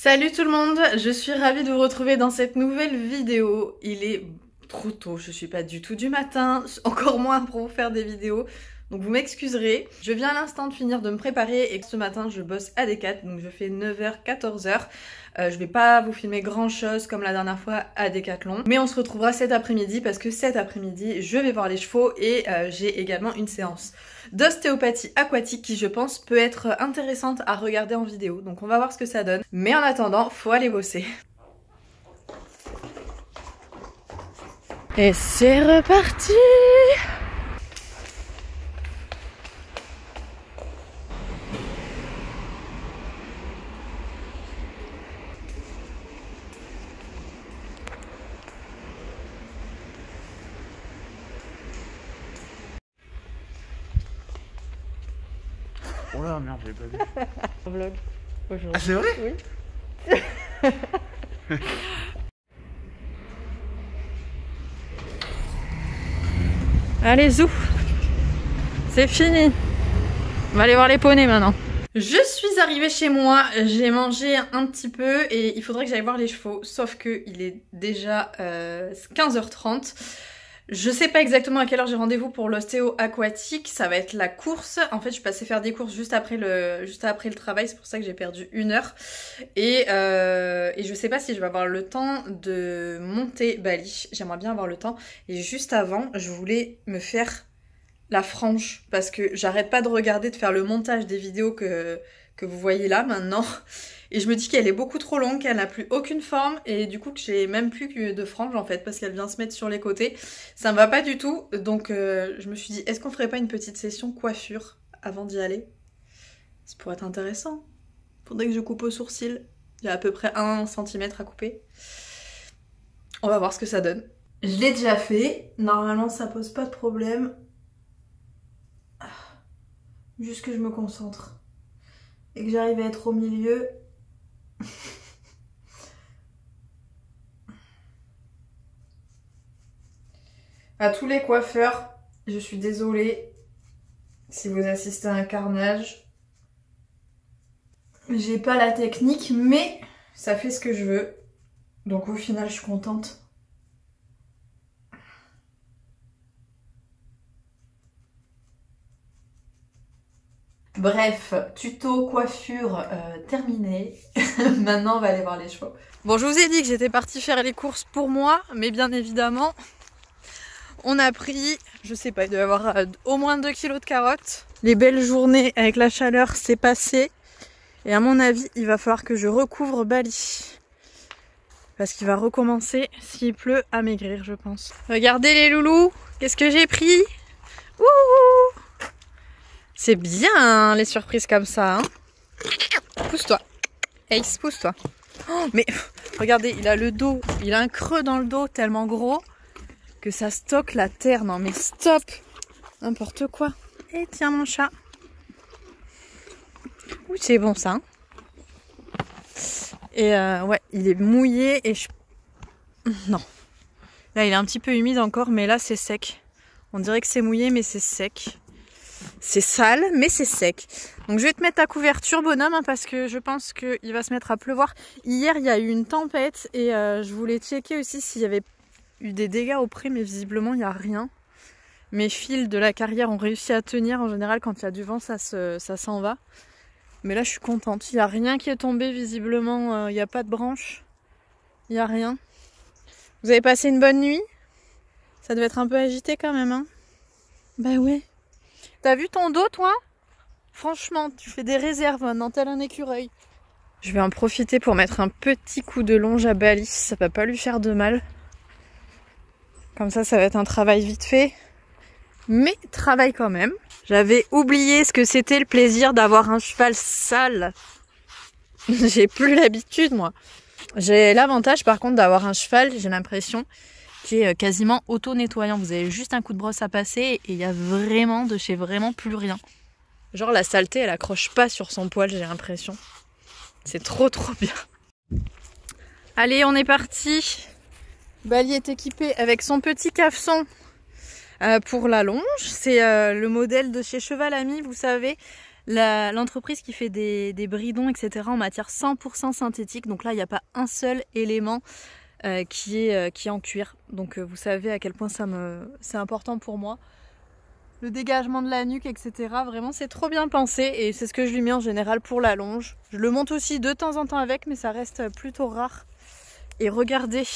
Salut tout le monde, je suis ravie de vous retrouver dans cette nouvelle vidéo. Il est trop tôt, je suis pas du tout du matin, encore moins pour vous faire des vidéos. Donc vous m'excuserez. Je viens à l'instant de finir de me préparer et ce matin je bosse à Decathlon, donc je fais 9h, 14h. Je vais pas vous filmer grand chose comme la dernière fois à Decathlon. Mais on se retrouvera cet après-midi parce que cet après-midi je vais voir les chevaux et j'ai également une séance d'ostéopathie aquatique qui je pense peut être intéressante à regarder en vidéo. Donc on va voir ce que ça donne. Mais en attendant, faut aller bosser. Et c'est reparti! Oh là merde, j'avais pas vu. Vlog aujourd'hui. Ah c'est vrai? Oui. Allez zou, c'est fini. On va aller voir les poneys maintenant. Je suis arrivée chez moi, j'ai mangé un petit peu et il faudrait que j'aille voir les chevaux. Sauf que il est déjà 15h30. Je sais pas exactement à quelle heure j'ai rendez-vous pour l'ostéo aquatique, ça va être la course. En fait, je suis passée faire des courses juste après le travail, c'est pour ça que j'ai perdu 1 heure. Et je sais pas si je vais avoir le temps de monter Bali. J'aimerais bien avoir le temps. Et juste avant, je voulais me faire la frange parce que j'arrête pas de regarder, de faire le montage des vidéos que vous voyez là maintenant. Et je me dis qu'elle est beaucoup trop longue, qu'elle n'a plus aucune forme et du coup que j'ai même plus que de franges en fait parce qu'elle vient se mettre sur les côtés. Ça me va pas du tout, donc je me suis dit est-ce qu'on ferait pas une petite session coiffure avant d'y aller? Ça pourrait être intéressant. Faudrait que je coupe au sourcil. Il y a à peu près 1 cm à couper. On va voir ce que ça donne. Je l'ai déjà fait. Normalement ça pose pas de problème. Juste que je me concentre. Et que j'arrive à être au milieu. À tous les coiffeurs, je suis désolée si vous assistez à un carnage. J'ai pas la technique, mais ça fait ce que je veux. Donc au final, je suis contente. Bref, tuto coiffure terminé. Maintenant, on va aller voir les chevaux. Bon, je vous ai dit que j'étais partie faire les courses pour moi, mais bien évidemment, on a pris, je sais pas, il doit y avoir au moins 2 kilos de carottes. Les belles journées avec la chaleur, c'est passé. Et à mon avis, il va falloir que je recouvre Bali. Parce qu'il va recommencer, s'il pleut, à maigrir, je pense. Regardez les loulous, qu'est-ce que j'ai pris? Ouh! C'est bien hein, les surprises comme ça. Hein. Pousse-toi. Ace, pousse-toi. Oh, mais regardez, il a le dos, il a un creux dans le dos tellement gros que ça stocke la terre. Non mais stop. N'importe quoi. Et tiens mon chat. Ouh, c'est bon ça. Hein. Et ouais, il est mouillé et je... Non. Là il est un petit peu humide encore, mais là c'est sec. On dirait que c'est mouillé mais c'est sec. C'est sale, mais c'est sec. Donc je vais te mettre ta couverture, bonhomme, hein, parce que je pense qu'il va se mettre à pleuvoir. Hier, il y a eu une tempête et je voulais checker aussi s'il y avait eu des dégâts au pré, mais visiblement, il n'y a rien. Mes fils de la carrière ont réussi à tenir. En général, quand il y a du vent, ça s'en va. Mais là, je suis contente. Il n'y a rien qui est tombé, visiblement. Il n'y a pas de branche. Il n'y a rien. Vous avez passé une bonne nuit? Ça devait être un peu agité quand même, hein? Bah ouais. T'as vu ton dos, toi? Franchement, tu fais des réserves maintenant, tel un écureuil. Je vais en profiter pour mettre un petit coup de longe à Bali, ça va pas lui faire de mal. Comme ça va être un travail vite fait. Mais travail quand même. J'avais oublié ce que c'était le plaisir d'avoir un cheval sale. J'ai plus l'habitude, moi. J'ai l'avantage, par contre, d'avoir un cheval, j'ai l'impression, qui est quasiment auto-nettoyant. Vous avez juste un coup de brosse à passer et il y a vraiment de chez vraiment plus rien. Genre la saleté, elle accroche pas sur son poil, j'ai l'impression. C'est trop bien. Allez, on est parti. Bali est équipé avec son petit cafeçon pour la longe. C'est le modèle de chez Cheval Ami, vous savez. L'entreprise qui fait des bridons, etc. en matière 100% synthétique. Donc là, il n'y a pas un seul élément qui est en cuir. Donc vous savez à quel point c'est important pour moi. Le dégagement de la nuque, etc. Vraiment, c'est trop bien pensé et c'est ce que je lui mets en général pour la longe. Je le monte aussi de temps en temps avec, mais ça reste plutôt rare. Et regardez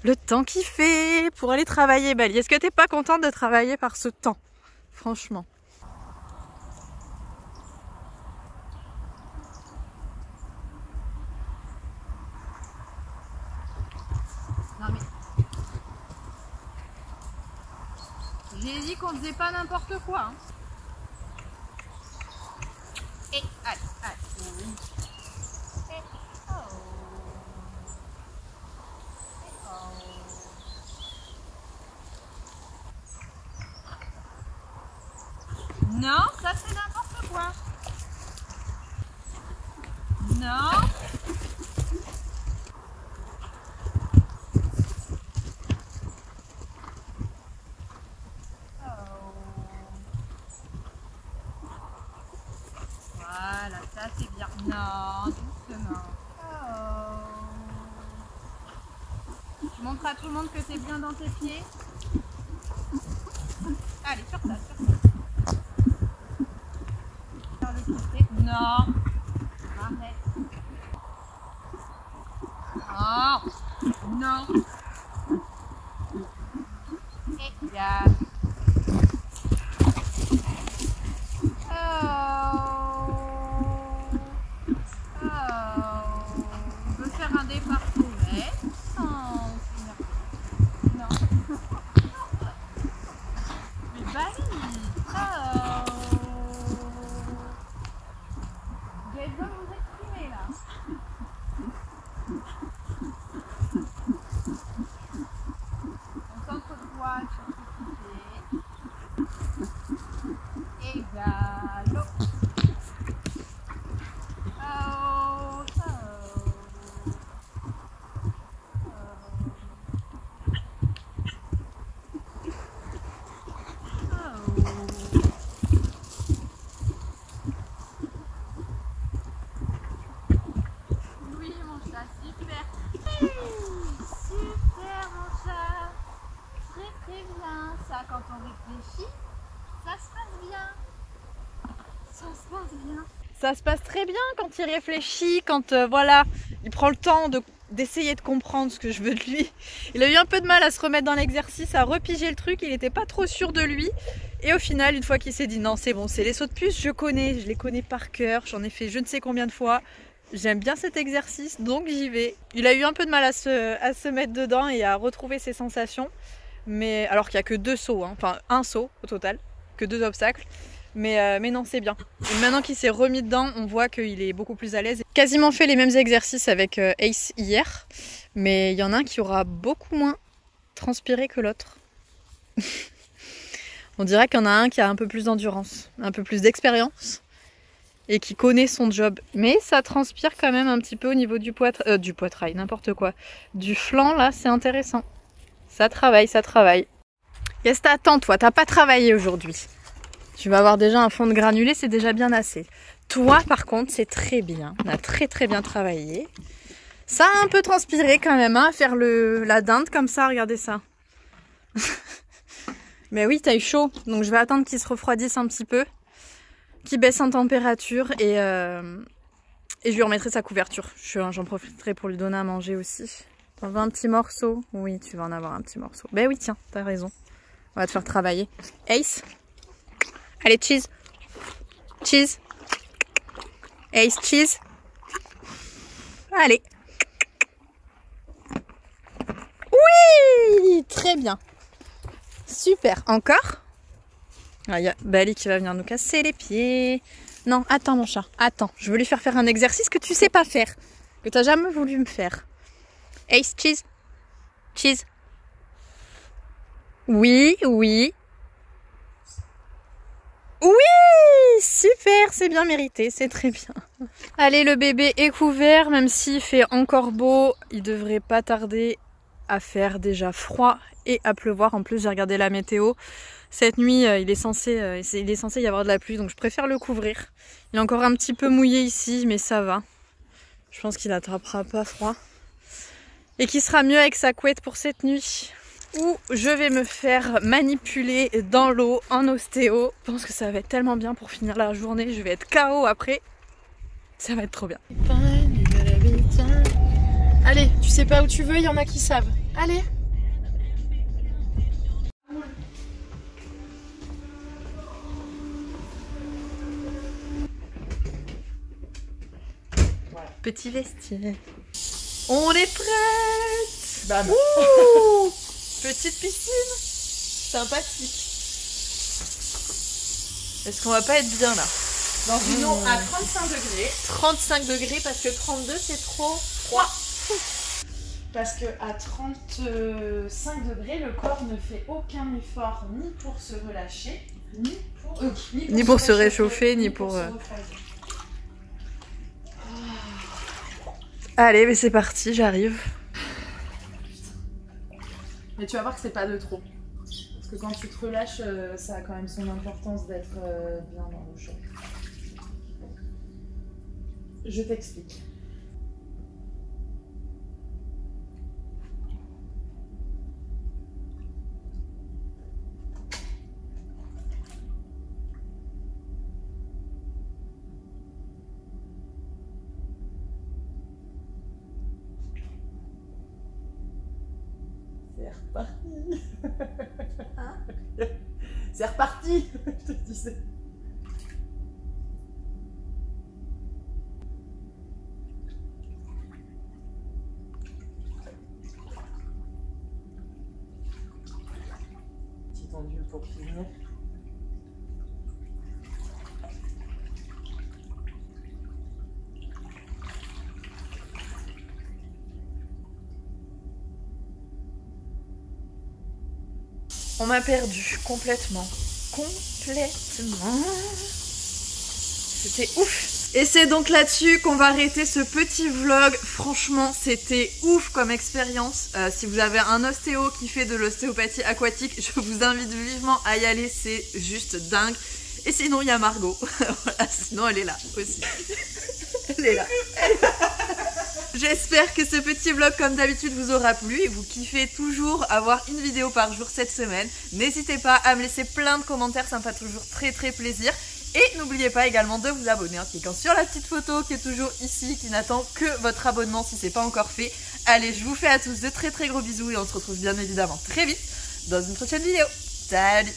le temps qu'il fait pour aller travailler, Bali. Est-ce que t'es pas contente de travailler par ce temps? Franchement. Non mais... J'ai dit qu'on faisait pas n'importe quoi. Hein. Et allez, allez. Oui. Et oh. Et oh. Non, ça c'est n'importe quoi. Non. Voilà, ça c'est bien. Non, doucement. Oh. Tu montres à tout le monde que tu es bien dans tes pieds. Allez, sur ça, sur ça. Sur le côté. Non. Arrête. Oh. Non. Et bien. Quand on réfléchit, ça se passe bien. Ça se passe bien. Ça se passe très bien quand il réfléchit, quand voilà, il prend le temps d'essayer de comprendre ce que je veux de lui. Il a eu un peu de mal à se remettre dans l'exercice, à repiger le truc, il n'était pas trop sûr de lui. Et au final, une fois qu'il s'est dit non, c'est bon, c'est les sauts de puce, je les connais par cœur, j'en ai fait je ne sais combien de fois. J'aime bien cet exercice, donc j'y vais. Il a eu un peu de mal à se mettre dedans et à retrouver ses sensations. Mais alors qu'il n'y a que 2 sauts, hein. Enfin un saut au total, que 2 obstacles. Mais non, c'est bien. Et maintenant qu'il s'est remis dedans, on voit qu'il est beaucoup plus à l'aise. Quasiment fait les mêmes exercices avec Ace hier, mais il y en a un qui aura beaucoup moins transpiré que l'autre. On dirait qu'il y en a un qui a un peu plus d'endurance, un peu plus d'expérience et qui connaît son job. Mais ça transpire quand même un petit peu au niveau du poitrail, n'importe quoi. Du flanc là, c'est intéressant. Ça travaille, ça travaille. Qu'est-ce que t'attends, toi? T'as pas travaillé aujourd'hui. Tu vas avoir déjà un fond de granulé, c'est déjà bien assez. Toi, par contre, c'est très bien. On a très très bien travaillé. Ça a un peu transpiré quand même, hein, faire la dinde comme ça, regardez ça. Mais oui, t'as eu chaud, donc je vais attendre qu'il se refroidisse un petit peu, qu'il baisse en température et je lui remettrai sa couverture. J'en profiterai pour lui donner à manger aussi. T'en veux un petit morceau? Oui, tu vas en avoir un petit morceau. Ben oui, tiens, t'as raison. On va te faire travailler. Ace. Allez, cheese. Cheese. Ace, cheese. Allez. Oui! Très bien. Super. Encore? Ah, y a Bali qui va venir nous casser les pieds. Non, attends mon chat. Attends. Je veux lui faire un exercice que tu sais pas faire. Que t'as jamais voulu me faire. Ace, cheese. Cheese. Oui, oui. Oui! Super, c'est bien mérité, c'est très bien. Allez, le bébé est couvert, même s'il fait encore beau, il devrait pas tarder à faire déjà froid et à pleuvoir. En plus, j'ai regardé la météo. Cette nuit, il est censé y avoir de la pluie, donc je préfère le couvrir. Il est encore un petit peu mouillé ici, mais ça va. Je pense qu'il attrapera pas froid. Et qu'il sera mieux avec sa couette pour cette nuit. Ou je vais me faire manipuler dans l'eau en ostéo. Je pense que ça va être tellement bien pour finir la journée. Je vais être KO après. Ça va être trop bien. Allez, tu sais pas où tu veux, il y en a qui savent. Allez. Voilà. Petit vestiaire. On est prête. Bam. Ouh. Petite piscine. Sympathique. Est-ce qu'on va pas être bien là? Dans une eau à 35 degrés. 35 degrés parce que 32 c'est trop froid. Parce que à 35 degrés, le corps ne fait aucun effort ni pour se relâcher, ni pour se réchauffer, ni pour... Allez, mais c'est parti, j'arrive. Mais tu vas voir que c'est pas de trop. Parce que quand tu te relâches, ça a quand même son importance d'être bien dans l'eau chaude. Je t'explique. C'est reparti. Hein? C'est reparti, je te disais. Petit ondule pour finir. On m'a perdu complètement. Complètement. C'était ouf. Et c'est donc là-dessus qu'on va arrêter ce petit vlog. Franchement, c'était ouf comme expérience. Si vous avez un ostéo qui fait de l'ostéopathie aquatique, je vous invite vivement à y aller. C'est juste dingue. Et sinon, il y a Margot. Voilà, sinon, elle est là aussi. Elle est là. J'espère que ce petit vlog comme d'habitude vous aura plu et vous kiffez toujours avoir une vidéo par jour cette semaine. N'hésitez pas à me laisser plein de commentaires, ça me fait toujours très plaisir. Et n'oubliez pas également de vous abonner en cliquant sur la petite photo qui est toujours ici, qui n'attend que votre abonnement si c'est pas encore fait. Allez, je vous fais à tous de très gros bisous et on se retrouve bien évidemment très vite dans une prochaine vidéo. Salut!